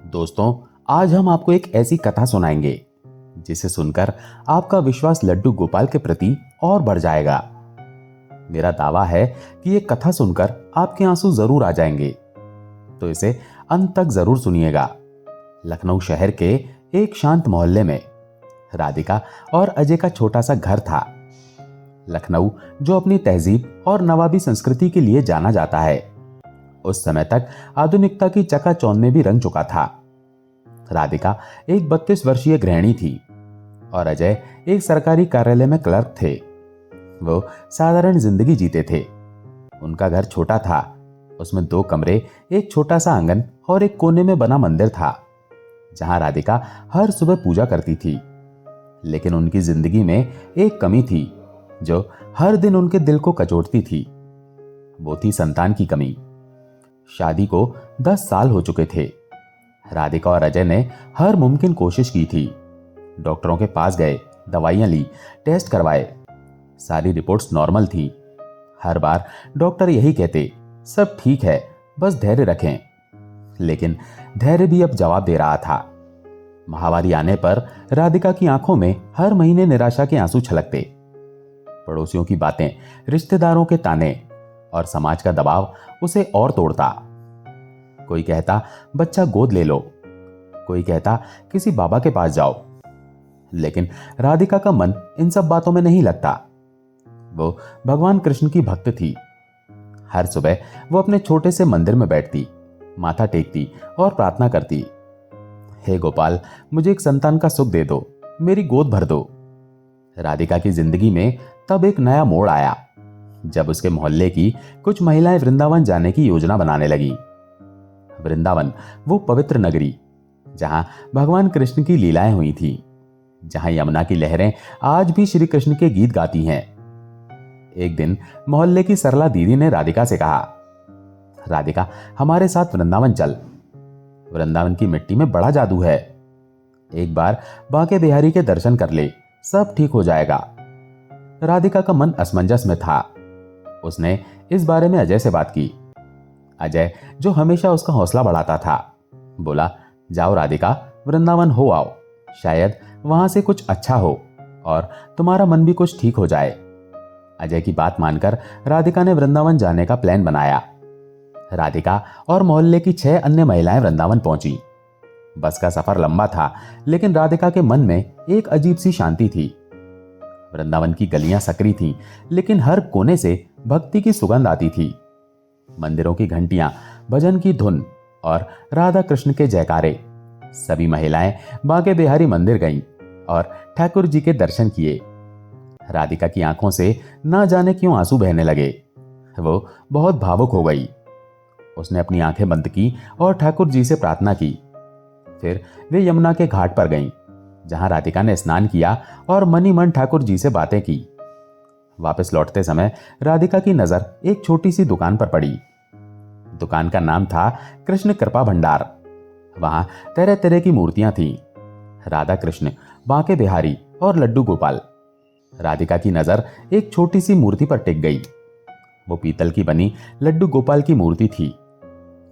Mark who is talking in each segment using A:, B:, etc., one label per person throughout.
A: दोस्तों, आज हम आपको एक ऐसी कथा सुनाएंगे जिसे सुनकर आपका विश्वास लड्डू गोपाल के प्रति और बढ़ जाएगा। मेरा दावा है कि ये कथा सुनकर आपके आंसू जरूर आ जाएंगे, तो इसे अंत तक जरूर सुनिएगा। लखनऊ शहर के एक शांत मोहल्ले में राधिका और अजय का छोटा सा घर था। लखनऊ, जो अपनी तहजीब और नवाबी संस्कृति के लिए जाना जाता है, उस समय तक आधुनिकता की चकाचौंध में भी रंग चुका था। राधिका एक 32 वर्षीय गृहिणी थी और अजय एक सरकारी कार्यालय में क्लर्क थे। वो साधारण जिंदगी जीते थे। उनका घर छोटा था। उसमें 2 कमरे, एक छोटा सा आंगन और एक कोने में बना मंदिर था, जहां राधिका हर सुबह पूजा करती थी। लेकिन उनकी जिंदगी में एक कमी थी जो हर दिन उनके दिल को कचोटती थी। वो थी संतान की कमी। शादी को 10 साल हो चुके थे। राधिका और अजय ने हर मुमकिन कोशिश की थी। डॉक्टरों के पास गए, दवाइयां ली, टेस्ट करवाए। सारी रिपोर्ट्स नॉर्मल थी। हर बार डॉक्टर यही कहते, सब ठीक है, बस धैर्य रखें। लेकिन धैर्य भी अब जवाब दे रहा था। महावारी आने पर राधिका की आंखों में हर महीने निराशा के आंसू छलकते। पड़ोसियों की बातें, रिश्तेदारों के ताने और समाज का दबाव उसे और तोड़ता। कोई कहता बच्चा गोद ले लो, कोई कहता किसी बाबा के पास जाओ। लेकिन राधिका का मन इन सब बातों में नहीं लगता। वो भगवान कृष्ण की भक्त थी। हर सुबह वो अपने छोटे से मंदिर में बैठती, माथा टेकती और प्रार्थना करती, हे गोपाल, मुझे एक संतान का सुख दे दो, मेरी गोद भर दो। राधिका की जिंदगी में तब एक नया मोड़ आया जब उसके मोहल्ले की कुछ महिलाएं वृंदावन जाने की योजना बनाने लगी। वृंदावन, वो पवित्र नगरी जहां भगवान कृष्ण की लीलाएं हुई थी, जहां यमुना की लहरें आज भी श्री कृष्ण के गीत गाती हैं। एक दिन मोहल्ले की सरला दीदी ने राधिका से कहा, राधिका, हमारे साथ वृंदावन चल। वृंदावन की मिट्टी में बड़ा जादू है। एक बार बांके बिहारी के दर्शन कर ले, सब ठीक हो जाएगा। राधिका का मन असमंजस में था। उसने इस बारे में अजय से बात की। अजय, जो हमेशा उसका हौसला बढ़ाता था, बोला, जाओ राधिका, वृंदावन हो आओ, शायद वहां से कुछ अच्छा हो और तुम्हारा मन भी कुछ ठीक हो जाए। अजय की बात मानकर राधिका ने वृंदावन जाने का प्लान बनाया। राधिका और मोहल्ले की 6 अन्य महिलाएं वृंदावन पहुंची। बस का सफर लंबा था, लेकिन राधिका के मन में एक अजीब सी शांति थी। वृंदावन की गलियां सकरी थीं, लेकिन हर कोने से भक्ति की सुगंध आती थी। मंदिरों की घंटियां, भजन की धुन और राधा कृष्ण के जयकारे। सभी महिलाएं बांके बिहारी मंदिर गईं और ठाकुर जी के दर्शन किए। राधिका की आंखों से ना जाने क्यों आंसू बहने लगे। वो बहुत भावुक हो गई। उसने अपनी आंखें बंद की और ठाकुर जी से प्रार्थना की। फिर वे यमुना के घाट पर गईं, जहां राधिका ने स्नान किया और मन ही मन ठाकुर जी से बातें की। वापस लौटते समय राधिका की नजर एक छोटी सी दुकान पर पड़ी। दुकान का नाम था कृष्ण कृपा भंडार। वहां तरह तरह की मूर्तियां थीं, राधा कृष्ण, बांके बिहारी और लड्डू गोपाल। राधिका की नजर एक छोटी सी मूर्ति पर टिक गई। वो पीतल की बनी लड्डू गोपाल की मूर्ति थी।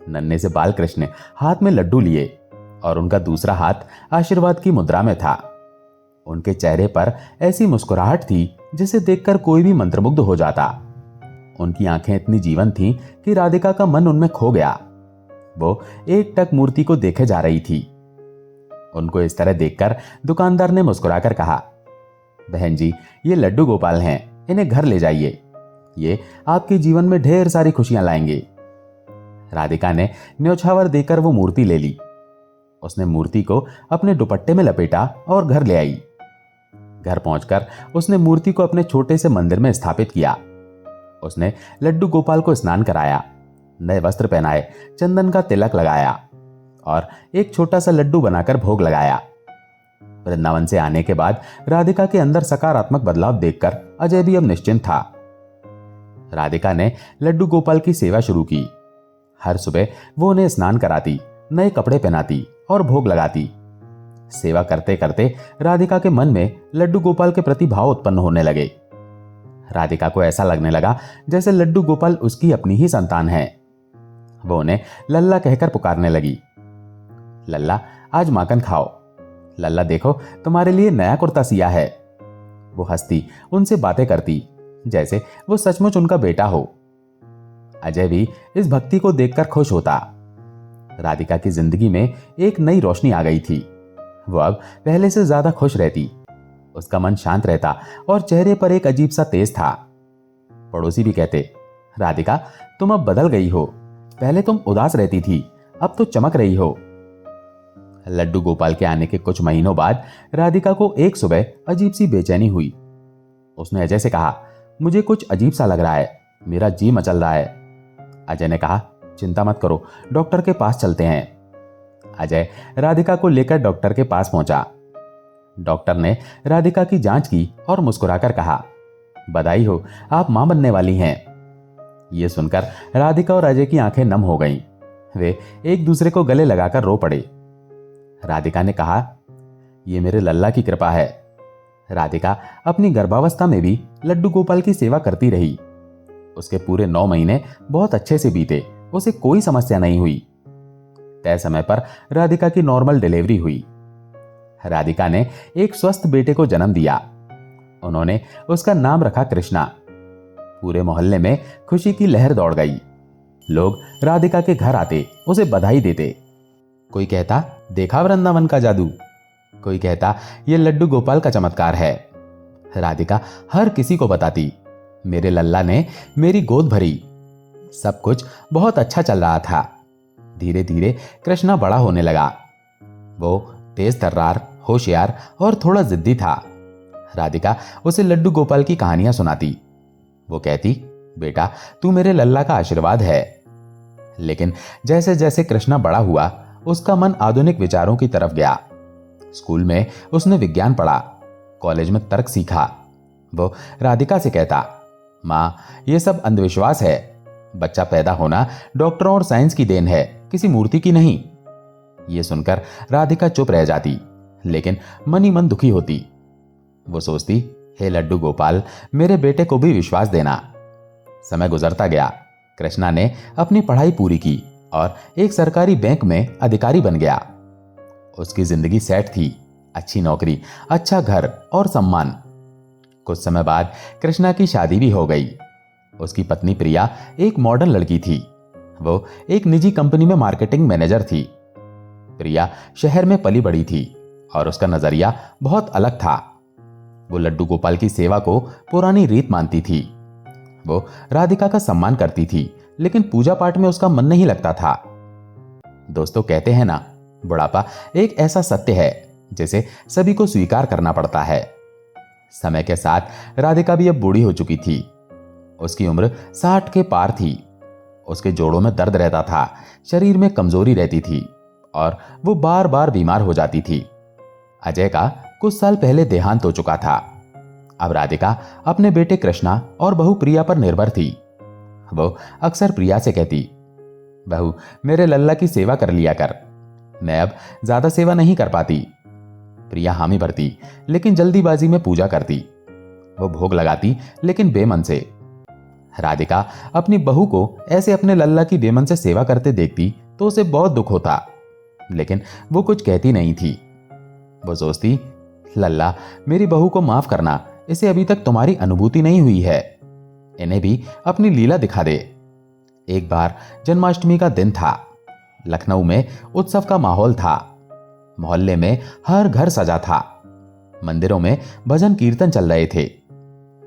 A: नन्हे से बाल कृष्ण हाथ में लड्डू लिए और उनका दूसरा हाथ आशीर्वाद की मुद्रा में था। उनके चेहरे पर ऐसी मुस्कुराहट थी जिसे देखकर कोई भी मंत्रमुग्ध हो जाता। उनकी आंखें इतनी जीवंत थीं कि राधिका का मन उनमें खो गया। वो एक टक मूर्ति को देखे जा रही थी। उनको इस तरह देखकर दुकानदार ने मुस्कुराकर कहा, बहन जी, ये लड्डू गोपाल हैं, इन्हें घर ले जाइए। ये आपके जीवन में ढेर सारी खुशियां लाएंगे। राधिका ने न्योछावर देकर वो मूर्ति ले ली। उसने मूर्ति को अपने दुपट्टे में लपेटा और घर ले आई। घर पहुंचकर उसने मूर्ति को अपने छोटे से मंदिर में स्थापित किया। उसने लड्डू गोपाल को स्नान कराया, नए वस्त्र पहनाए, चंदन का तिलक लगाया और एक छोटा सा लड्डू बनाकर भोग लगाया। वृंदावन से आने के बाद राधिका के अंदर सकारात्मक बदलाव देखकर अजय भी अब निश्चिंत था। राधिका ने लड्डू गोपाल की सेवा शुरू की। हर सुबह वो उन्हें स्नान कराती, नए कपड़े पहनाती और भोग लगाती। सेवा करते करते राधिका के मन में लड्डू गोपाल के प्रति भाव उत्पन्न होने लगे। राधिका को ऐसा लगने लगा जैसे लड्डू गोपाल उसकी अपनी ही संतान है। वो उन्हें लल्ला कहकर पुकारने लगी। लल्ला आज माखन खाओ। लल्ला देखो तुम्हारे लिए नया कुर्ता सिया है। वो हंसती उनसे बातें करती जैसे वो सचमुच उनका बेटा हो। अजय भी इस भक्ति को देखकर खुश होता। राधिका की जिंदगी में एक नई रोशनी आ गई थी। वो अब पहले से ज्यादा खुश रहती। उसका मन शांत रहता और चेहरे पर एक अजीब सा तेज था। पड़ोसी भी कहते, राधिका तुम अब बदल गई हो। पहले तुम उदास रहती थी, अब तो चमक रही हो। लड्डू गोपाल के आने के कुछ महीनों बाद राधिका को एक सुबह अजीब सी बेचैनी हुई। उसने अजय से कहा, मुझे कुछ अजीब सा लग रहा है, मेरा जी मचल रहा है। अजय ने कहा, चिंता मत करो, डॉक्टर के पास चलते हैं। अजय राधिका को लेकर डॉक्टर के पास पहुंचा। डॉक्टर ने राधिका की जांच की और मुस्कुराकर कहा, बधाई हो, आप मां बनने वाली हैं। यह सुनकर राधिका और अजय की आंखें नम हो गईं। वे एक दूसरे को गले लगाकर रो पड़े। राधिका ने कहा, यह मेरे लल्ला की कृपा है। राधिका अपनी गर्भावस्था में भी लड्डू गोपाल की सेवा करती रही। उसके पूरे 9 महीने बहुत अच्छे से बीते, उसे कोई समस्या नहीं हुई। तय समय पर राधिका की नॉर्मल डिलीवरी हुई। राधिका ने एक स्वस्थ बेटे को जन्म दिया। उन्होंने उसका नाम रखा कृष्णा। पूरे मोहल्ले में खुशी की लहर दौड़ गई। लोग राधिका के घर आते, उसे बधाई देते। कोई कहता, देखा वृंदावन का जादू। कोई कहता, यह लड्डू गोपाल का चमत्कार है। राधिका हर किसी को बताती, मेरे लल्ला ने मेरी गोद भरी। सब कुछ बहुत अच्छा चल रहा था। धीरे धीरे कृष्णा बड़ा होने लगा। वो तेज तर्रार, होशियार और थोड़ा जिद्दी था। राधिका उसे लड्डू गोपाल की कहानियां सुनाती। वो कहती, बेटा तू मेरे लल्ला का आशीर्वाद है। लेकिन जैसे जैसे कृष्णा बड़ा हुआ, उसका मन आधुनिक विचारों की तरफ गया। स्कूल में उसने विज्ञान पढ़ा, कॉलेज में तर्क सीखा। वो राधिका से कहता, मां ये सब अंधविश्वास है। बच्चा पैदा होना डॉक्टरों और साइंस की देन है, किसी मूर्ति की नहीं। ये सुनकर राधिका चुप रह जाती, लेकिन मन ही मन दुखी होती। वो सोचती, हे लड्डू गोपाल, मेरे बेटे को भी विश्वास देना। समय गुजरता गया। कृष्णा ने अपनी पढ़ाई पूरी की और एक सरकारी बैंक में अधिकारी बन गया। उसकी जिंदगी सेट थी, अच्छी नौकरी, अच्छा घर और सम्मान। कुछ समय बाद कृष्णा की शादी भी हो गई। उसकी पत्नी प्रिया एक मॉडर्न लड़की थी। वो एक निजी कंपनी में मार्केटिंग मैनेजर थी। प्रिया शहर में पली बड़ी थी और उसका नजरिया बहुत अलग था। वो लड्डू गोपाल की सेवा को पुरानी रीत मानती थी। वो राधिका का सम्मान करती थी, लेकिन पूजा पाठ में उसका मन नहीं लगता था। दोस्तों कहते हैं ना, बुढ़ापा एक ऐसा सत्य है जिसे सभी को स्वीकार करना पड़ता है। समय के साथ राधिका भी अब बूढ़ी हो चुकी थी। उसकी उम्र 60 के पार थी। उसके जोड़ों में दर्द रहता था, शरीर में कमजोरी रहती थी और वो बार बार बीमार हो जाती थी। अजय का कुछ साल पहले देहांत हो चुका था। अब राधिका अपने बेटे कृष्णा और बहू प्रिया पर निर्भर थी। वो अक्सर प्रिया से कहती, बहू मेरे लल्ला की सेवा कर लिया कर, मैं अब ज्यादा सेवा नहीं कर पाती। प्रिया हामी भरती, लेकिन जल्दीबाजी में पूजा करती। वो भोग लगाती, लेकिन बेमन से। राधिका अपनी बहू को ऐसे अपने लल्ला की बेमन से सेवा करते देखती तो उसे बहुत दुख होता, लेकिन वो कुछ कहती नहीं थी। वो सोचती, लल्ला मेरी बहू को माफ करना, इसे अभी तक तुम्हारी अनुभूति नहीं हुई है, इन्हें भी अपनी लीला दिखा दे। एक बार जन्माष्टमी का दिन था। लखनऊ में उत्सव का माहौल था। मोहल्ले में हर घर सजा था। मंदिरों में भजन कीर्तन चल रहे थे।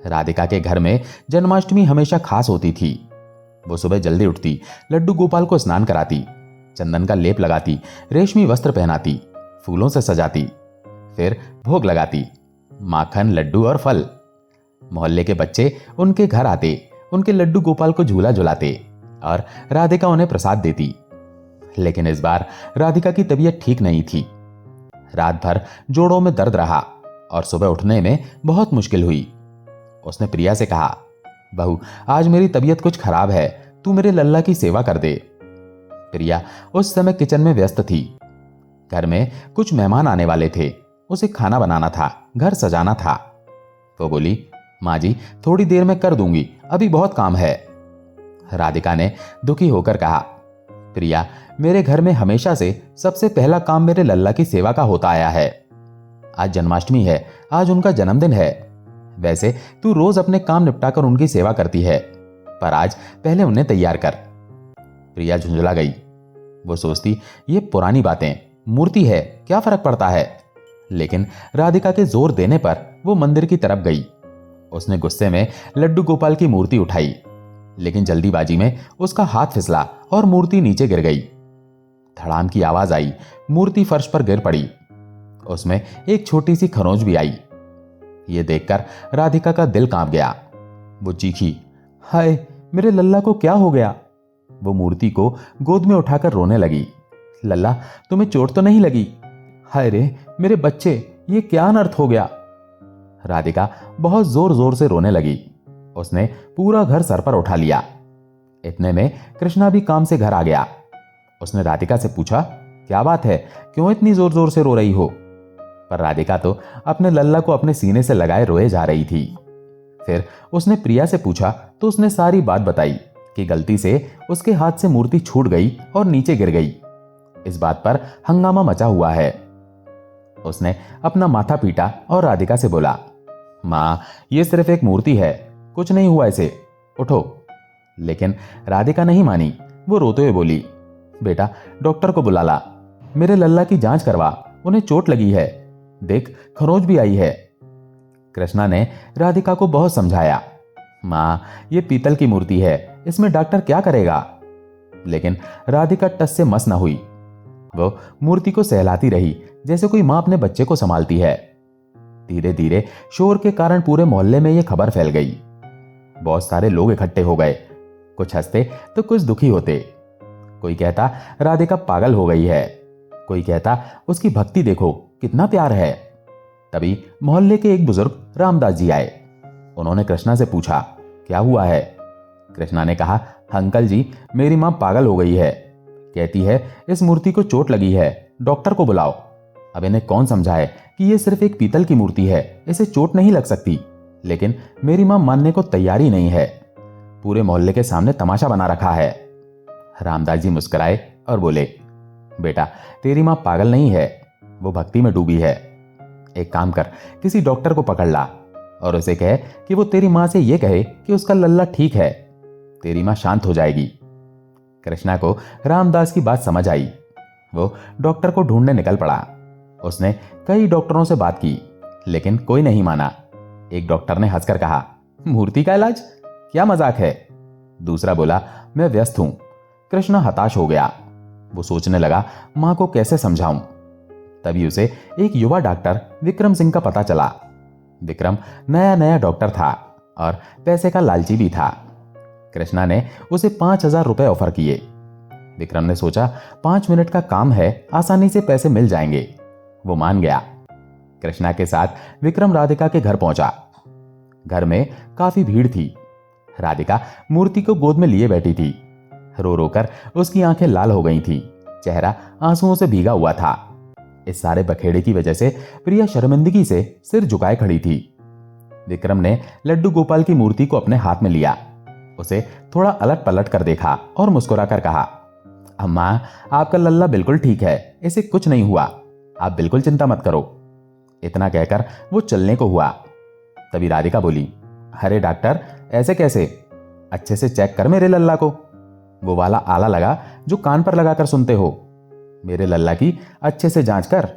A: राधिका के घर में जन्माष्टमी हमेशा खास होती थी। वो सुबह जल्दी उठती, लड्डू गोपाल को स्नान कराती, चंदन का लेप लगाती, रेशमी वस्त्र पहनाती, फूलों से सजाती, फिर भोग लगाती, माखन, लड्डू और फल। मोहल्ले के बच्चे उनके घर आते, उनके लड्डू गोपाल को झूला झुलाते और राधिका उन्हें प्रसाद देती। लेकिन इस बार राधिका की तबीयत ठीक नहीं थी। रात भर जोड़ों में दर्द रहा और सुबह उठने में बहुत मुश्किल हुई। उसने प्रिया से कहा, बहू आज मेरी तबीयत कुछ खराब है, तू मेरे लल्ला की सेवा कर दे। प्रिया उस समय किचन में व्यस्त थी। घर में कुछ मेहमान आने वाले थे, उसे खाना बनाना था, घर सजाना था। वो बोली, माँ जी थोड़ी देर में कर दूंगी, अभी बहुत काम है। राधिका ने दुखी होकर कहा, प्रिया, मेरे घर में हमेशा से सबसे पहला काम मेरे लल्ला की सेवा का होता आया है। आज जन्माष्टमी है, आज उनका जन्मदिन है। वैसे तू रोज अपने काम निपटाकर उनकी सेवा करती है, पर आज पहले उन्हें तैयार कर। प्रिया झुंझला गई। वो सोचती ये पुरानी बातें, मूर्ति है, क्या फर्क पड़ता है। लेकिन राधिका के जोर देने पर वो मंदिर की तरफ गई। उसने गुस्से में लड्डू गोपाल की मूर्ति उठाई, लेकिन जल्दीबाजी में उसका हाथ फिसला और मूर्ति नीचे गिर गई। धड़ाम की आवाज आई, मूर्ति फर्श पर गिर पड़ी। उसमें एक छोटी सी खरोंच भी आई। ये देखकर राधिका का दिल कांप गया। वो चीखी, हाय मेरे लल्ला को क्या हो गया। वो मूर्ति को गोद में उठाकर रोने लगी। लल्ला, तुम्हें चोट तो नहीं लगी? हाय रे मेरे बच्चे, ये क्या अनर्थ हो गया। राधिका बहुत जोर जोर से रोने लगी। उसने पूरा घर सर पर उठा लिया। इतने में कृष्णा भी काम से घर आ गया। उसने राधिका से पूछा, क्या बात है, क्यों इतनी जोर जोर से रो रही हो। पर राधिका तो अपने लल्ला को अपने सीने से लगाए रोए जा रही थी। फिर उसने प्रिया से पूछा तो उसने सारी बात बताई कि गलती से उसके हाथ से मूर्ति छूट गई और नीचे गिर गई। इस बात पर हंगामा मचा हुआ है। उसने अपना माथा पीटा और राधिका से बोला, मां, ये सिर्फ एक मूर्ति है, कुछ नहीं हुआ इसे, उठो। लेकिन राधिका नहीं मानी। वो रोते हुए बोली, बेटा डॉक्टर को बुला ला, मेरे लल्ला की जांच करवा, उन्हें चोट लगी है, देख खरोंच भी आई है। कृष्णा ने राधिका को बहुत समझाया, मां ये पीतल की मूर्ति है, इसमें डॉक्टर क्या करेगा। लेकिन राधिका टस से मस न हुई। वो मूर्ति को सहलाती रही जैसे कोई मां अपने बच्चे को संभालती है। धीरे धीरे शोर के कारण पूरे मोहल्ले में यह खबर फैल गई। बहुत सारे लोग इकट्ठे हो गए। कुछ हंसते तो कुछ दुखी होते। कोई कहता राधिका पागल हो गई है, कोई कहता उसकी भक्ति देखो कितना प्यार है। तभी मोहल्ले के एक बुजुर्ग रामदास जी आए। उन्होंने कृष्णा से पूछा, क्या हुआ है। कृष्णा ने कहा, अंकल जी मेरी मां पागल हो गई है, कहती है इस मूर्ति को चोट लगी है, डॉक्टर को बुलाओ। अब इन्हें कौन समझाए कि यह सिर्फ एक पीतल की मूर्ति है, इसे चोट नहीं लग सकती। लेकिन मेरी मां मानने को तैयार ही नहीं है। पूरे मोहल्ले के सामने तमाशा बना रखा है। रामदास जी मुस्कुराए और बोले, बेटा तेरी मां पागल नहीं है, वो भक्ति में डूबी है। एक काम कर, किसी डॉक्टर को पकड़ ला और उसे कहे कि वो तेरी मां से ये कहे कि उसका लल्ला ठीक है, तेरी मां शांत हो जाएगी। कृष्णा को रामदास की बात समझ आई। वो डॉक्टर को ढूंढने निकल पड़ा। उसने कई डॉक्टरों से बात की, लेकिन कोई नहीं माना। एक डॉक्टर ने हंसकर कहा, मूर्ति का इलाज, क्या मजाक है। दूसरा बोला, मैं व्यस्त हूं। कृष्णा हताश हो गया। वो सोचने लगा, मां को कैसे समझाऊं। तभी उसे एक युवा डॉक्टर विक्रम सिंह का पता चला। विक्रम नया नया डॉक्टर था और पैसे का लालची भी था। कृष्णा ने उसे 5,000 रुपए ऑफर किए। विक्रम ने सोचा 5 मिनट का काम है, आसानी से पैसे मिल जाएंगे। वो मान गया। कृष्णा के साथ विक्रम राधिका के घर पहुंचा। घर में काफी भीड़ थी। राधिका मूर्ति को गोद में लिए बैठी थी। रो रो कर उसकी आंखें लाल हो गई थी, चेहरा आंसुओं से भीगा हुआ था। इस सारे बखेड़े की वजह से प्रिया शर्मिंदगी से सिर झुकाए खड़ी थी। विक्रम ने लड्डू गोपाल की मूर्ति को अपने हाथ में लिया, उसे थोड़ा अलट पलट कर देखा और मुस्कुराकर कहा, अम्मा आपका लल्ला बिल्कुल ठीक है, इसे कुछ नहीं हुआ, आप बिल्कुल चिंता मत करो। इतना कहकर वो चलने को हुआ। तभी राधिका बोली, अरे डॉक्टर ऐसे कैसे, अच्छे से चेक कर मेरे लल्ला को, वो वाला आला लगा जो कान पर लगाकर सुनते हो, मेरे लल्ला की अच्छे से जांच कर।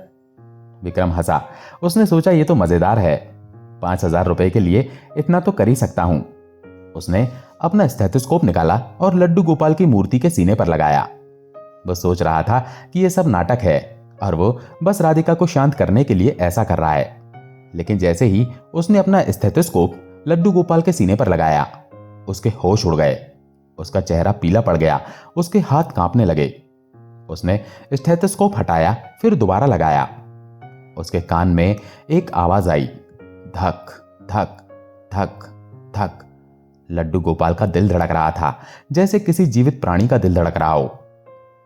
A: विक्रम हंसा। उसने सोचा ये तो मजेदार है, 5,000 रुपए के लिए इतना तो कर ही सकता हूं। उसने अपना स्टेथोस्कोप निकाला और लड्डू गोपाल की मूर्ति के सीने पर लगाया। वो सोच रहा था कि यह सब नाटक है और वो बस राधिका को शांत करने के लिए ऐसा कर रहा है। लेकिन जैसे ही उसने अपना स्टेथोस्कोप लड्डू गोपाल के सीने पर लगाया, उसके होश उड़ गए। उसका चेहरा पीला पड़ गया, उसके हाथ कांपने लगे। उसने स्टेथोस्कोप हटाया, फिर दोबारा लगाया। उसके कान में एक आवाज आई, धक धक धक धक। लड्डू गोपाल का दिल धड़क रहा था, जैसे किसी जीवित प्राणी का दिल धड़क रहा हो।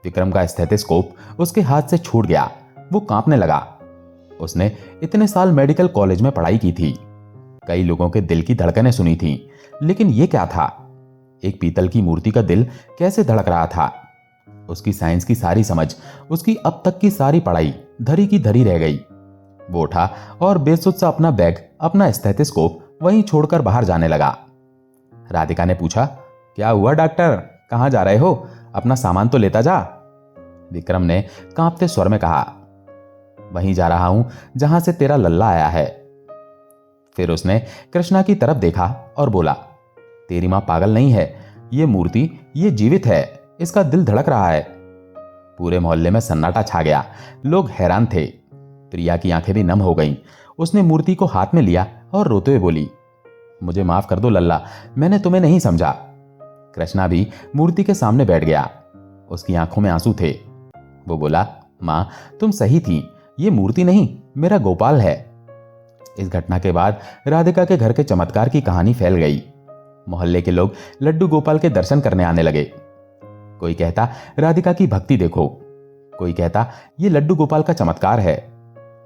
A: विक्रम का स्टेथोस्कोप उसके हाथ से छूट गया। वो कांपने लगा। उसने इतने साल मेडिकल कॉलेज में पढ़ाई की थी, कई लोगों के दिल की धड़कनें सुनी थी, लेकिन ये क्या था। एक पीतल की मूर्ति का दिल कैसे धड़क रहा था। उसकी साइंस की सारी समझ, उसकी अब तक की सारी पढ़ाई धरी की धरी रह गई। वो उठा और बेसुध सा अपना बैग, अपना स्टेथोस्कोप वहीं छोड़कर बाहर जाने लगा। राधिका ने पूछा, क्या हुआ डॉक्टर, कहां जा रहे हो? अपना सामान तो लेता जा। विक्रम ने कांपते स्वर में कहा, वहीं जा रहा हूं जहां से तेरा लल्ला आया है। फिर उसने कृष्णा की तरफ देखा और बोला, तेरी मां पागल नहीं है, ये मूर्ति ये जीवित है, इसका दिल धड़क रहा है। पूरे मोहल्ले में सन्नाटा छा गया। लोग हैरान थे। प्रिया की आंखें भी नम हो गईं। उसने मूर्ति को हाथ में लिया और रोते हुए बोली, मुझे माफ कर दो लल्ला, मैंने तुम्हें नहीं समझा। कृष्णा भी मूर्ति के सामने बैठ गया। उसकी आंखों में आंसू थे। वो बोला, मां तुम सही थी, ये मूर्ति नहीं, मेरा गोपाल है। इस घटना के बाद राधिका के घर के चमत्कार की कहानी फैल गई। मोहल्ले के लोग लड्डू गोपाल के दर्शन करने आने लगे। कोई कहता, राधिका की भक्ति देखो। कोई कहता, ये लड्डू गोपाल का चमत्कार है।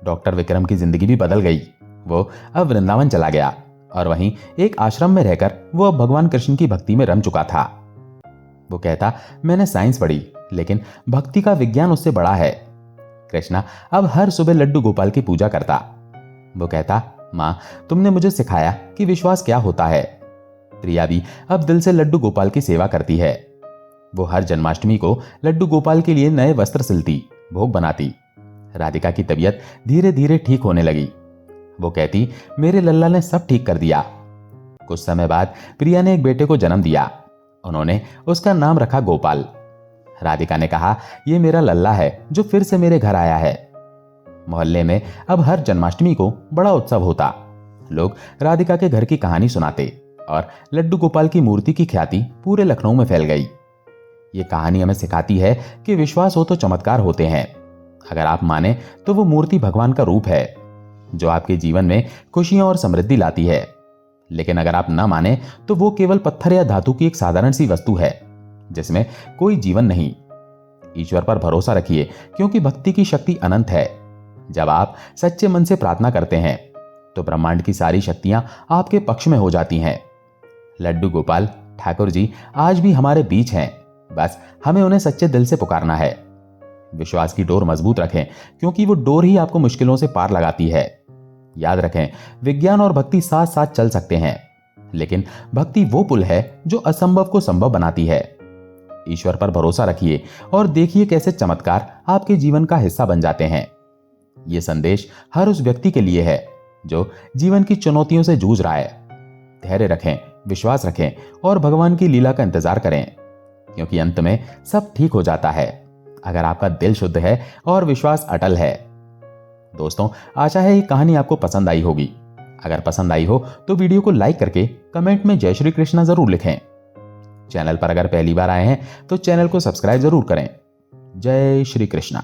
A: डॉक्टर विक्रम की जिंदगी भी बदल गई। वो अब वृंदावन चला गया और वहीं एक आश्रम में रहकर वो अब भगवान कृष्ण की भक्ति में रम चुका था। वो कहता, मैंने साइंस पढ़ी, लेकिन भक्ति का विज्ञान उससे बड़ा है। कृष्णा अब हर सुबह लड्डू गोपाल की पूजा करता। वो कहता, मां तुमने मुझे सिखाया कि विश्वास क्या होता है। प्रिया भी अब दिल से लड्डू गोपाल की सेवा करती है। वो हर जन्माष्टमी को लड्डू गोपाल के लिए नए वस्त्र सिलती, भोग बनाती। राधिका की तबीयत धीरे धीरे ठीक होने लगी। वो कहती, मेरे लल्ला ने सब ठीक कर दिया। कुछ समय बाद प्रिया ने एक बेटे को जन्म दिया। उन्होंने उसका नाम रखा गोपाल। राधिका ने कहा, यह मेरा लल्ला है जो फिर से मेरे घर आया है। मोहल्ले में अब हर जन्माष्टमी को बड़ा उत्सव होता। लोग राधिका के घर की कहानी सुनाते और लड्डू गोपाल की मूर्ति की ख्याति पूरे लखनऊ में फैल गई। ये कहानी हमें सिखाती है कि विश्वास हो तो चमत्कार होते हैं। अगर आप माने तो वो मूर्ति भगवान का रूप है जो आपके जीवन में खुशियां और समृद्धि लाती है। लेकिन अगर आप ना माने तो वो केवल पत्थर या धातु की एक साधारण सी वस्तु है जिसमें कोई जीवन नहीं। ईश्वर पर भरोसा रखिए, क्योंकि भक्ति की शक्ति अनंत है। जब आप सच्चे मन से प्रार्थना करते हैं तो ब्रह्मांड की सारी शक्तियां आपके पक्ष में हो जाती हैं। लड्डू गोपाल ठाकुर जी आज भी हमारे बीच हैं, बस हमें उन्हें सच्चे दिल से पुकारना है। विश्वास की डोर मजबूत रखें, क्योंकि वो डोर ही आपको मुश्किलों से पार लगाती है। याद रखें, विज्ञान और भक्ति साथ साथ चल सकते हैं, लेकिन भक्ति वो पुल है जो असंभव को संभव बनाती है। ईश्वर पर भरोसा रखिए और देखिए कैसे चमत्कार आपके जीवन का हिस्सा बन जाते हैं। यह संदेश हर उस व्यक्ति के लिए है जो जीवन की चुनौतियों से जूझ रहा है। धैर्य रखें, विश्वास रखें और भगवान की लीला का इंतजार करें, क्योंकि अंत में सब ठीक हो जाता है अगर आपका दिल शुद्ध है और विश्वास अटल है। दोस्तों, आशा है ये कहानी आपको पसंद आई होगी। अगर पसंद आई हो तो वीडियो को लाइक करके कमेंट में जय श्री कृष्णा जरूर लिखें। चैनल पर अगर पहली बार आए हैं तो चैनल को सब्सक्राइब जरूर करें। जय श्री कृष्णा।